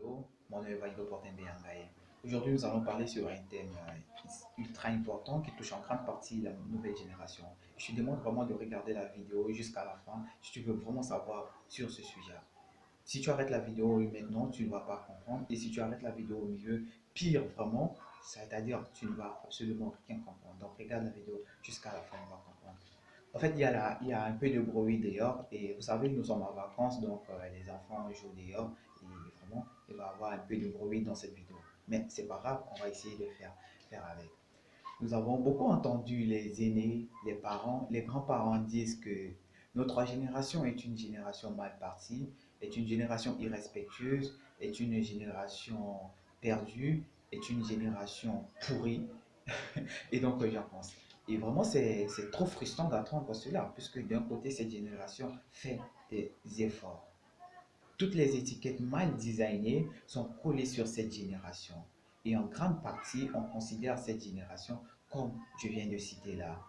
vidéo. Mon nom est Valido Portembeyangaye. Aujourd'hui, nous allons parler sur un thème ultra important qui touche en grande partie la nouvelle génération. Je te demande vraiment de regarder la vidéo jusqu'à la fin si tu veux vraiment savoir sur ce sujet. Si tu arrêtes la vidéo maintenant, tu ne vas pas comprendre. Et si tu arrêtes la vidéo au milieu, pire vraiment, c'est-à-dire tu ne vas absolument rien comprendre. Donc regarde la vidéo jusqu'à la fin, on va comprendre. En fait, il y a un peu de bruit dehors et vous savez, nous sommes en vacances, donc les enfants jouent dehors et vraiment, il va y avoir un peu de bruit dans cette vidéo. Mais c'est pas grave, on va essayer de faire avec. Nous avons beaucoup entendu les aînés, les parents, les grands-parents disent que notre génération est une génération mal partie, est une génération irrespectueuse, est une génération perdue, est une génération pourrie. Et donc, j'en pense. Et vraiment, c'est trop frustrant d'entendre cela, puisque d'un côté, cette génération fait des efforts. Toutes les étiquettes mal designées sont collées sur cette génération. Et en grande partie, on considère cette génération comme je viens de citer là.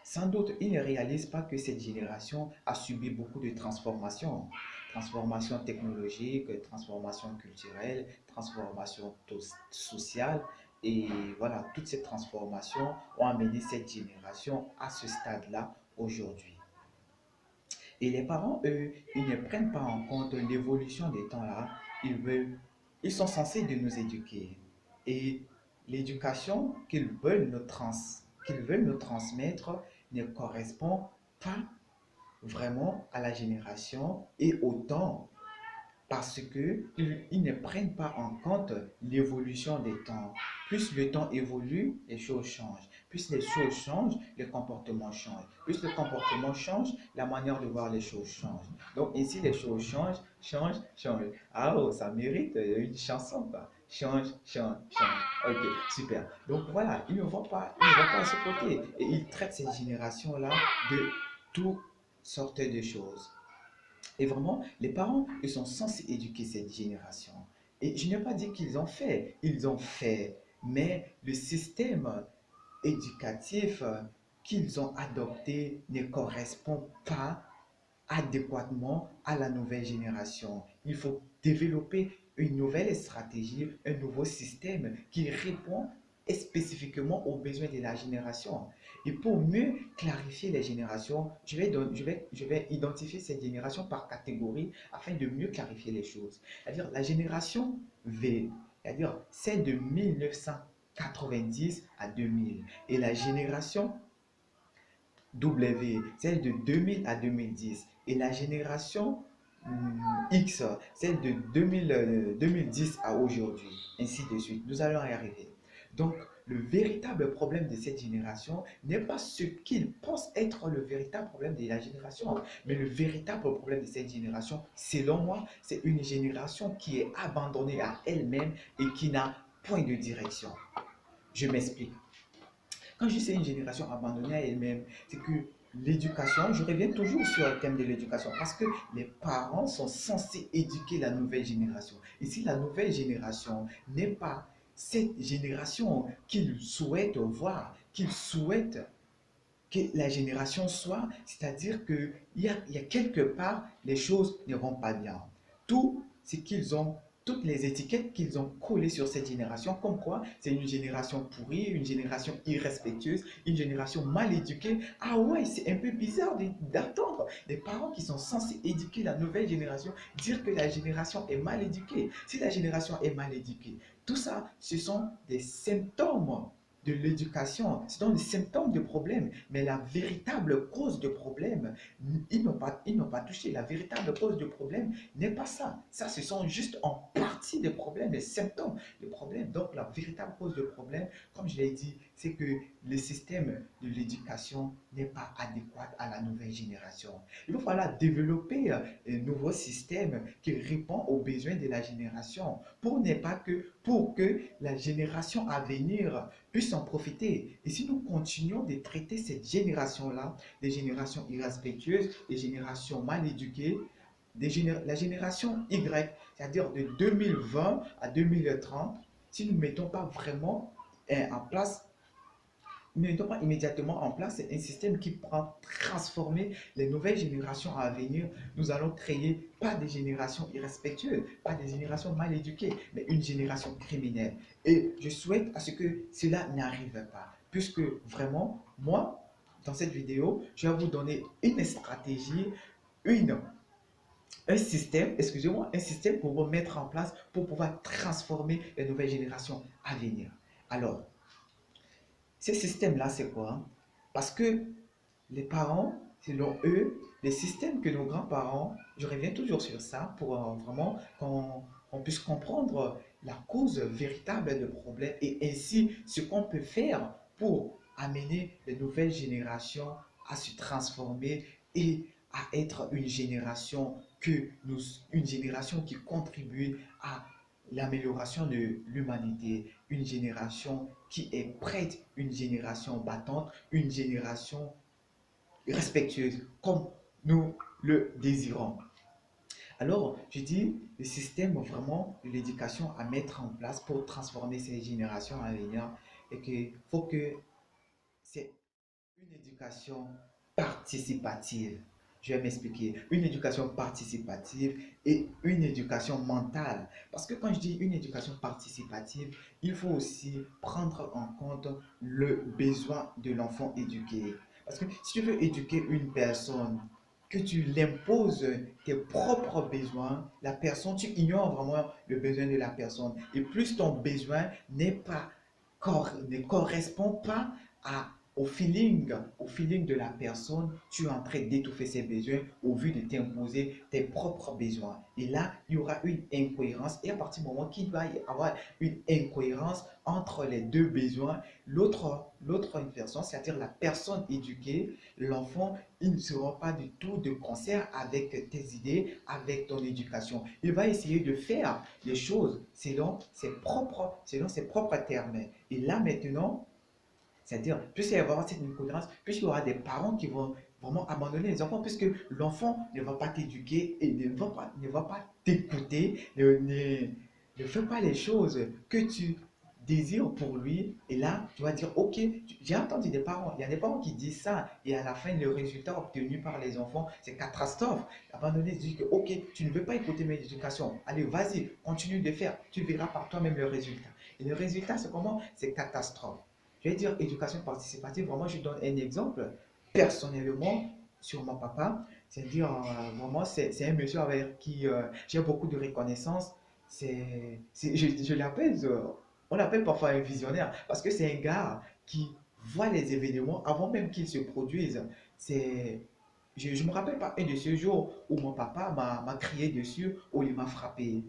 Sans doute, ils ne réalisent pas que cette génération a subi beaucoup de transformations. Transformations technologiques, transformations culturelles, transformations sociales. Et voilà, toutes ces transformations ont amené cette génération à ce stade-là aujourd'hui. Et les parents, eux, ils ne prennent pas en compte l'évolution des temps là. Ils sont censés de nous éduquer. Et l'éducation qu'ils veulent nous transmettre ne correspond pas vraiment à la génération et au temps parce qu'ils ne prennent pas en compte l'évolution des temps. Plus le temps évolue, les choses changent. Plus les choses changent, les comportements changent. Plus le comportement change, la manière de voir les choses change. Donc ici, les choses changent. Ah oh, ça mérite une chanson, quoi. Change. Ok, super. Donc voilà, ils ne voient pas à ce côté. Et ils traitent cette génération-là de toutes sortes de choses. Et vraiment, les parents, ils sont censés éduquer cette génération. Et je n'ai pas dit ils ont fait, mais le système éducatif qu'ils ont adopté ne correspond pas adéquatement à la nouvelle génération. Il faut développer une nouvelle stratégie, un nouveau système qui répond spécifiquement aux besoins de la génération. Et pour mieux clarifier les générations, je vais identifier ces générations par catégorie afin de mieux clarifier les choses. C'est-à-dire la génération V, c'est-à-dire celle de 1990 à 2000, et la génération W, celle de 2000 à 2010, et la génération X, celle de 2010 à aujourd'hui, ainsi de suite. Nous allons y arriver. Donc, le véritable problème de cette génération n'est pas ce qu'ils pensent être le véritable problème de la génération, mais le véritable problème de cette génération, selon moi, c'est une génération qui est abandonnée à elle-même et qui n'a point de direction. Je m'explique. Quand je dis c'est une génération abandonnée à elle-même, c'est que l'éducation, je reviens toujours sur le thème de l'éducation, parce que les parents sont censés éduquer la nouvelle génération. Et si la nouvelle génération n'est pas cette génération qu'ils souhaitent voir, qu'ils souhaitent que la génération soit, c'est-à-dire il y a quelque part, les choses ne vont pas bien. Tout ce qu'ils ont, toutes les étiquettes qu'ils ont collées sur cette génération, comme quoi c'est une génération pourrie, une génération irrespectueuse, une génération mal éduquée. Ah ouais, c'est un peu bizarre d'attendre des parents qui sont censés éduquer la nouvelle génération, dire que la génération est mal éduquée. Si la génération est mal éduquée, tout ça, ce sont des symptômes de l'éducation, ce sont des symptômes de problème, mais la véritable cause de problème, ils n'ont pas touché. La véritable cause de problème n'est pas ça. Ça, ce sont juste en partie des problèmes, des symptômes de problème. Donc, la véritable cause de problème, comme je l'ai dit, c'est que le système de l'éducation n'est pas adéquat à la nouvelle génération. Il va falloir développer un nouveau système qui répond aux besoins de la génération pour que la génération à venir puisse en profiter. Et si nous continuons de traiter cette génération-là, des générations irrespectueuses, des générations mal éduquées, la génération Y, c'est-à-dire de 2020 à 2030, si nous ne mettons pas vraiment en place mettons pas immédiatement en place un système qui pourra transformer les nouvelles générations à venir. Nous allons créer pas des générations irrespectueuses, pas des générations mal éduquées, mais une génération criminelle. Et je souhaite à ce que cela n'arrive pas, puisque vraiment, moi, dans cette vidéo, je vais vous donner une stratégie, une un système, excusez-moi, un système pour vous mettre en place pour pouvoir transformer les nouvelles générations à venir. Alors, ce système-là, c'est quoi? Parce que les parents, selon eux, les systèmes que nos grands-parents, je reviens toujours sur ça pour vraiment qu'on puisse comprendre la cause véritable de problème et ainsi ce qu'on peut faire pour amener les nouvelles générations à se transformer et à être une génération qui contribue à l'amélioration de l'humanité, une génération qui est prête, une génération battante, une génération respectueuse, comme nous le désirons. Alors, je dis le système vraiment de l'éducation à mettre en place pour transformer ces générations à venir et qu'il faut que c'est une éducation participative. Je vais m'expliquer. Une éducation participative et une éducation mentale. Parce que quand je dis une éducation participative, il faut aussi prendre en compte le besoin de l'enfant éduqué. Parce que si tu veux éduquer une personne, que tu l'imposes tes propres besoins, la personne, tu ignores vraiment le besoin de la personne. Et plus ton besoin ne correspond pas à au feeling de la personne, tu es en train d'étouffer ses besoins au vu de t'imposer tes propres besoins. Et là, il y aura une incohérence. Et à partir du moment qu'il va y avoir une incohérence entre les deux besoins, l'autre personne, c'est-à-dire la personne éduquée, l'enfant, il ne sera pas du tout de concert avec tes idées, avec ton éducation. Il va essayer de faire les choses selon ses propres termes. Et là maintenant, c'est-à-dire, puisqu'il va y avoir cette incohérence, puisqu'il y aura des parents qui vont vraiment abandonner les enfants, puisque l'enfant ne va pas t'éduquer et ne va pas t'écouter, ne fait pas les choses que tu désires pour lui. Et là, tu vas dire, ok, j'ai entendu des parents, il y a des parents qui disent ça, et à la fin, le résultat obtenu par les enfants, c'est catastrophe. Abandonner, dit que, ok, tu ne veux pas écouter mes éducations, allez, vas-y, continue de faire, tu verras par toi-même le résultat. Et le résultat, c'est comment? C'est catastrophe. Je vais dire éducation participative. Vraiment, je donne un exemple personnellement sur mon papa. C'est-à-dire, vraiment, c'est un monsieur avec qui j'ai beaucoup de reconnaissance. Je l'appelle, on l'appelle parfois un visionnaire parce que c'est un gars qui voit les événements avant même qu'ils se produisent. C'est, je me rappelle pas un de ces jours où mon papa m'a crié dessus ou il m'a frappé.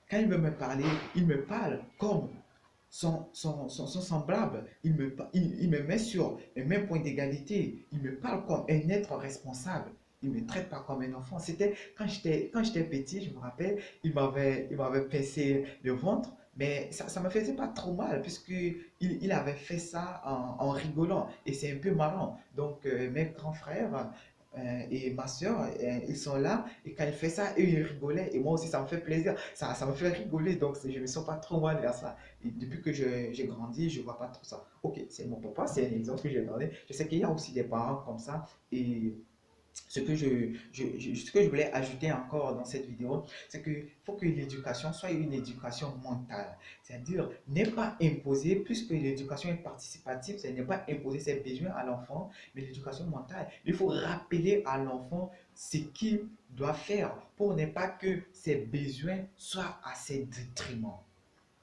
Quand il veut me parler, il me parle comme son semblable. Il me met sur le même point d'égalité. Il me parle comme un être responsable. Il ne me traite pas comme un enfant. C'était quand j'étais petit, je me rappelle, il m'avait pincé le ventre, mais ça ne me faisait pas trop mal, puisque il avait fait ça en rigolant. Et c'est un peu marrant. Donc, mes grands frères et ma soeur, ils sont là, et quand il fait ça, eux, ils rigolaient, et moi aussi, ça me fait plaisir, ça me fait rigoler, donc je ne me sens pas trop mal vers ça. Et depuis que j'ai grandi, je ne vois pas trop ça. Ok, c'est mon papa, c'est un exemple que j'ai donné. Je sais qu'il y a aussi des parents comme ça, et ce que je voulais ajouter encore dans cette vidéo, c'est qu'il faut que l'éducation soit une éducation mentale. C'est-à-dire, n'est pas imposer, puisque l'éducation est participative, c'est n'est pas imposer ses besoins à l'enfant, mais l'éducation mentale. Il faut rappeler à l'enfant ce qu'il doit faire pour ne pas que ses besoins soient à ses détriments.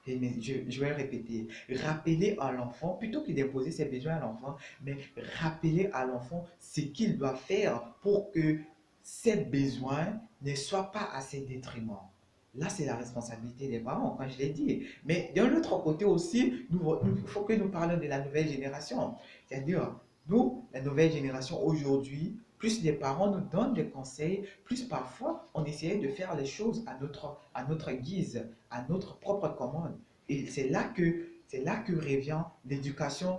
Je vais répéter, rappeler à l'enfant, plutôt que d'imposer ses besoins à l'enfant, mais rappeler à l'enfant ce qu'il doit faire pour que ses besoins ne soient pas à ses détriments. Là, c'est la responsabilité des parents, comme je l'ai dit. Mais d'un autre côté aussi, il faut que nous parlions de la nouvelle génération. C'est-à-dire, nous, la nouvelle génération aujourd'hui, plus les parents nous donnent des conseils, plus parfois on essayait de faire les choses à notre guise, à notre propre commande. Et c'est là que revient l'éducation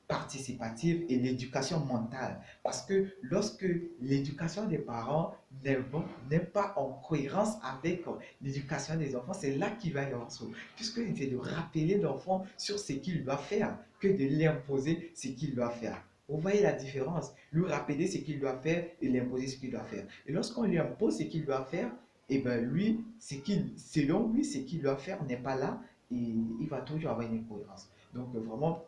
participative et l'éducation mentale. Parce que lorsque l'éducation des parents n'est pas en cohérence avec l'éducation des enfants, c'est là qu'il va y avoir ça. Puisque c'est de rappeler l'enfant sur ce qu'il doit faire que de l'imposer ce qu'il doit faire. Vous voyez la différence? Lui rappeler ce qu'il doit faire et l'imposer ce qu'il doit faire. Et lorsqu'on lui impose ce qu'il doit faire, et ben lui, selon lui, ce qu'il doit faire n'est pas là et il va toujours avoir une incohérence. Donc vraiment,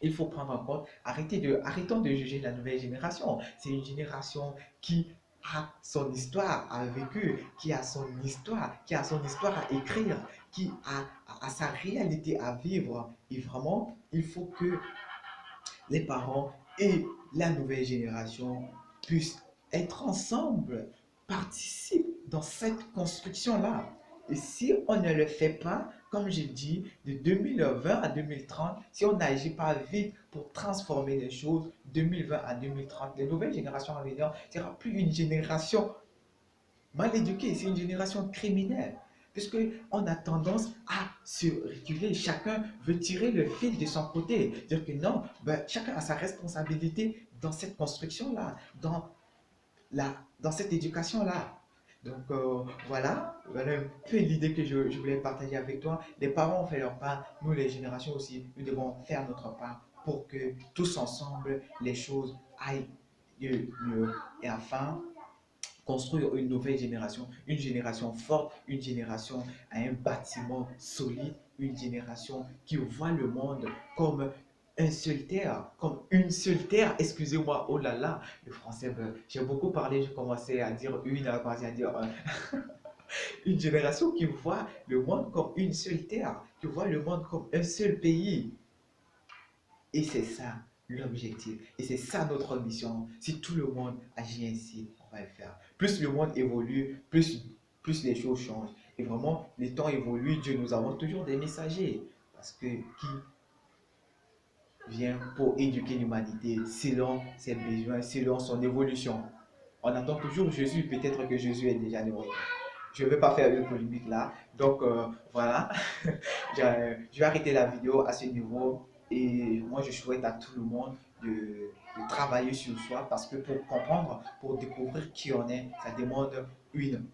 il faut prendre en compte, arrêtons de juger la nouvelle génération. C'est une génération qui a son histoire à vécu, qui a son histoire à écrire, qui a sa réalité à vivre. Et vraiment, il faut que les parents et la nouvelle génération puissent être ensemble, participent dans cette construction-là. Et si on ne le fait pas, comme j'ai dit, de 2020 à 2030, si on n'agit pas vite pour transformer les choses, 2020 à 2030, les nouvelles générations à venir, ce ne sera plus une génération mal éduquée, c'est une génération criminelle. Puisqu'on a tendance à se reculer, chacun veut tirer le fil de son côté. Dire que non, ben, chacun a sa responsabilité dans cette construction-là, dans cette éducation-là. Donc voilà un peu l'idée que je voulais partager avec toi. Les parents ont fait leur part, nous les générations aussi, nous devons faire notre part pour que tous ensemble les choses aillent mieux. Et enfin, construire une génération forte, une génération à un bâtiment solide, une génération qui voit le monde comme un seul terre, comme une seule terre, excusez-moi, oh là là, le français, ben, j'ai beaucoup parlé, j'ai commencé à dire une, à commencer à dire un. Une génération qui voit le monde comme une seule terre, qui voit le monde comme un seul pays. Et c'est ça l'objectif. Et c'est ça notre mission. Si tout le monde agit ainsi, on va le faire. Plus le monde évolue, plus les choses changent. Et vraiment, les temps évoluent. Dieu, nous avons toujours des messagers. Parce que qui vient pour éduquer l'humanité selon ses besoins, selon son évolution? On attend toujours Jésus. Peut-être que Jésus est déjà né. Je ne vais pas faire une polémique là. Donc voilà, je vais arrêter la vidéo à ce niveau. Et moi, je souhaite à tout le monde de travailler sur soi parce que pour comprendre, pour découvrir qui on est, ça demande une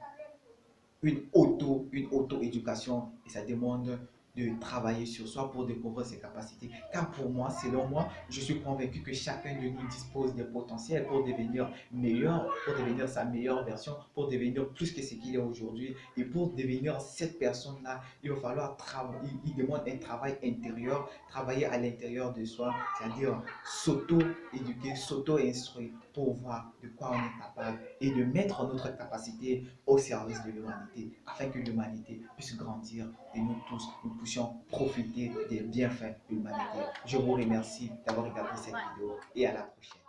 une auto-éducation et ça demande de travailler sur soi pour découvrir ses capacités. Car pour moi, selon moi, je suis convaincu que chacun de nous dispose des potentiels pour devenir meilleur, pour devenir sa meilleure version, pour devenir plus que ce qu'il est aujourd'hui. Et pour devenir cette personne-là, il va falloir travailler, il demande un travail intérieur, travailler à l'intérieur de soi, c'est-à-dire s'auto-éduquer, s'auto-instruire pour voir de quoi on est capable et de mettre notre capacité au service de l'humanité, afin que l'humanité puisse grandir et nous tous, nous puissions profiter des bienfaits de l'humanité. Je vous remercie d'avoir regardé cette vidéo et à la prochaine.